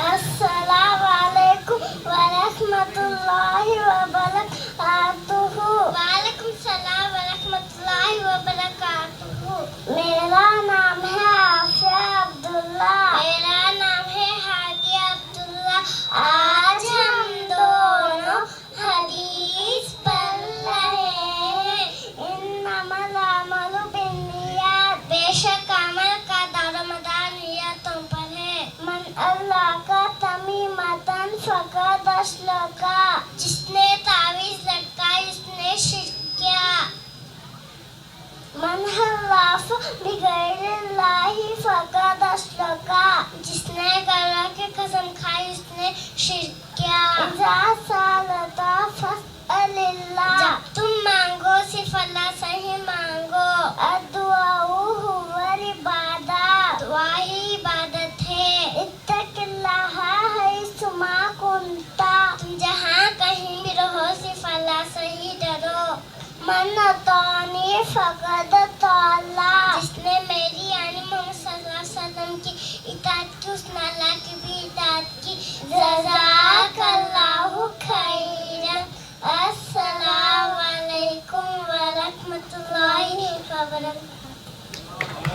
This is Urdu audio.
السلام علیکم ورحمۃ اللہ وبرکاتہ۔ وعلیکم السلام ورحمۃ اللہ وبرکاتہ۔ میرا نام ہے عافیہ عبداللہ۔ میرا نام ہے ہادیہ عبداللہ۔ آج ہم دونوں حدیث پڑھ رہے ہیں۔ انما الاعمال بالنیات، بے شک عمل کا دار و مدار نیتوں پر ہے۔ من اللہ کا تمیمتن فقد اشرکا، جس نے تعویذ لٹکائی اس نے شرک کیا۔ من حلف بغیر اللہ فقد اشرکا، جس نے غیر اللہ کی قسم کھائی اس نے شرک کیا۔ اذا سألت فاسأل اللہ، جب تم مانگو صرف اللہ سے ہی مانگو۔ الدعاء هو العبادۃ، دعا ہی عبادت ہے۔ اتق اللہ حیث ما کنت، تم جہاں کہیں بھی رہو صرف اللہ سے ہی ڈرو۔ من اطاعنی فقد اطاع اللہ،